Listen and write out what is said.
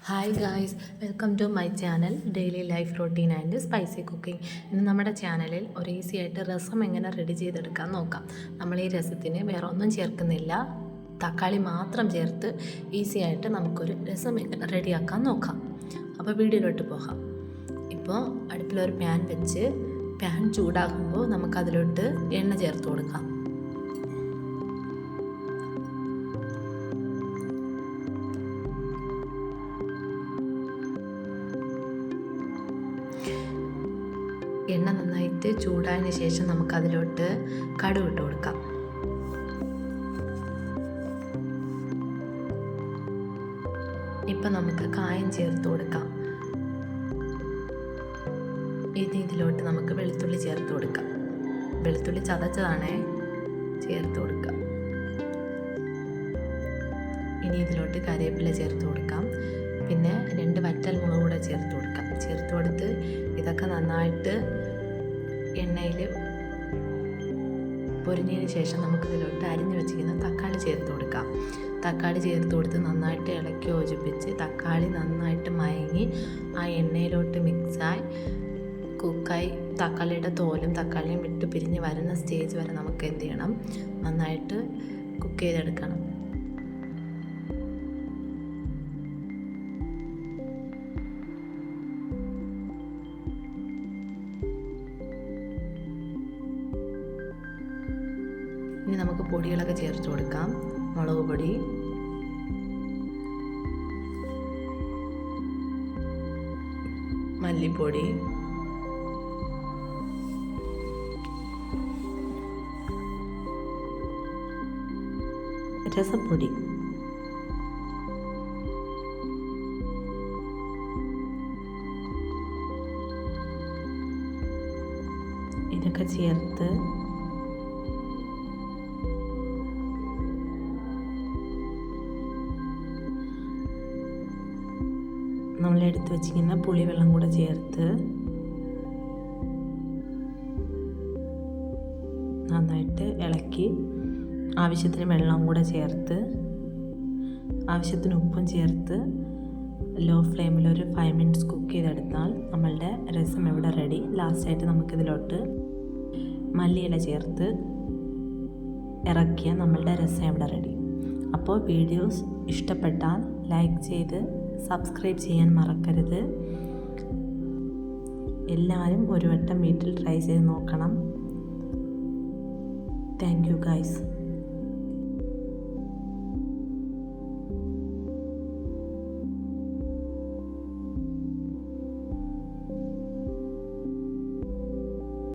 Hi guys, welcome to my channel daily life routine and spicy cooking. ഇന്ന് നമ്മുടെ ചാനലിൽ ഒരു ഈസി ആയിട്ട് രസം എങ്ങനെ റെഡി ചെയ്തെടുക്കാൻ നോക്കാം. നമ്മൾ ഈ രസത്തിന് വേറെ ഒന്നും ചേർക്കുന്നില്ല, തക്കാളി മാത്രം ചേർത്ത് ഈസി ആയിട്ട് നമുക്കൊരു രസം എങ്ങനെ റെഡിയാക്കാൻ നോക്കാം. അപ്പോൾ വീഡിയോയിലോട്ട് പോകാം. ഇപ്പോൾ അടുപ്പിലൊരു പാൻ വെച്ച് പാൻ ചൂടാകുമ്പോൾ നമുക്കതിലോട്ട് എണ്ണ ചേർത്ത് കൊടുക്കാം. എണ്ണ നന്നായിട്ട് ചൂടായതിന് ശേഷം നമുക്കതിലോട്ട് കടുക് ഇട്ട് കൊടുക്കാം. ഇപ്പം നമുക്ക് കായം ചേർത്ത് കൊടുക്കാം. ഇതിലോട്ട് നമുക്ക് വെളുത്തുള്ളി ചേർത്ത് കൊടുക്കാം. വെളുത്തുള്ളി ചതച്ചതാണേ, ചേർത്ത് കൊടുക്കാം. ഇനി ഇതിലോട്ട് കറിവേപ്പില ചേർത്ത് കൊടുക്കാം. പിന്നെ 2 വറ്റൽമുളക് കൂടെ ചേർത്ത് കൊടുക്കാം. ചേർത്ത് കൊടുത്ത് ഇതൊക്കെ നന്നായിട്ട് എണ്ണയിൽ പൊരിഞ്ഞതിന് ശേഷം നമുക്കിതിലോട്ട് അരിഞ്ഞു വെച്ചിരിക്കുന്ന തക്കാളി ചേർത്ത് കൊടുക്കാം. തക്കാളി ചേർത്ത് കൊടുത്ത് നന്നായിട്ട് ഇളക്കി യോജിപ്പിച്ച് തക്കാളി നന്നായിട്ട് മയങ്ങി ആ എണ്ണയിലോട്ട് മിക്സായി കുക്കായി തക്കാളിയുടെ തോലും തക്കാളിയും വിട്ട് പിരിഞ്ഞ് വരുന്ന സ്റ്റേജ് വരെ നമുക്ക് എന്ത് ചെയ്യണം, നന്നായിട്ട് കുക്ക് ചെയ്തെടുക്കണം. ഇനി നമുക്ക് പൊടികളൊക്കെ ചേർത്ത് കൊടുക്കാം. മുളക് പൊടി, മല്ലിപ്പൊടി, രസപ്പൊടി, ഇതൊക്കെ ചേർത്ത് നമ്മളെടുത്ത് വെച്ചിരിക്കുന്ന പുളിവെള്ളം കൂടെ ചേർത്ത് നന്നായിട്ട് ഇളക്കി ആവശ്യത്തിന് വെള്ളം കൂടെ ചേർത്ത് ആവശ്യത്തിന് ഉപ്പും ചേർത്ത് ലോ ഫ്ലെയിമിൽ ഒരു 5 മിനിറ്റ്സ് കുക്ക് ചെയ്തെടുത്താൽ നമ്മളുടെ രസം ഇവിടെ റെഡി. ലാസ്റ്റായിട്ട് നമുക്കിതിലോട്ട് മല്ലിയില ചേർത്ത് ഇറക്കിയ നമ്മളുടെ രസം ഇവിടെ റെഡി. അപ്പോൾ വീഡിയോസ് ഇഷ്ടപ്പെട്ടാൽ ലൈക്ക് ചെയ്ത് സബ്സ്ക്രൈബ് ചെയ്യാൻ മറക്കരുത്. എല്ലാവരും ഒരു വട്ടം വീട്ടിൽ ട്രൈ ചെയ്ത് നോക്കണം. Thank you guys.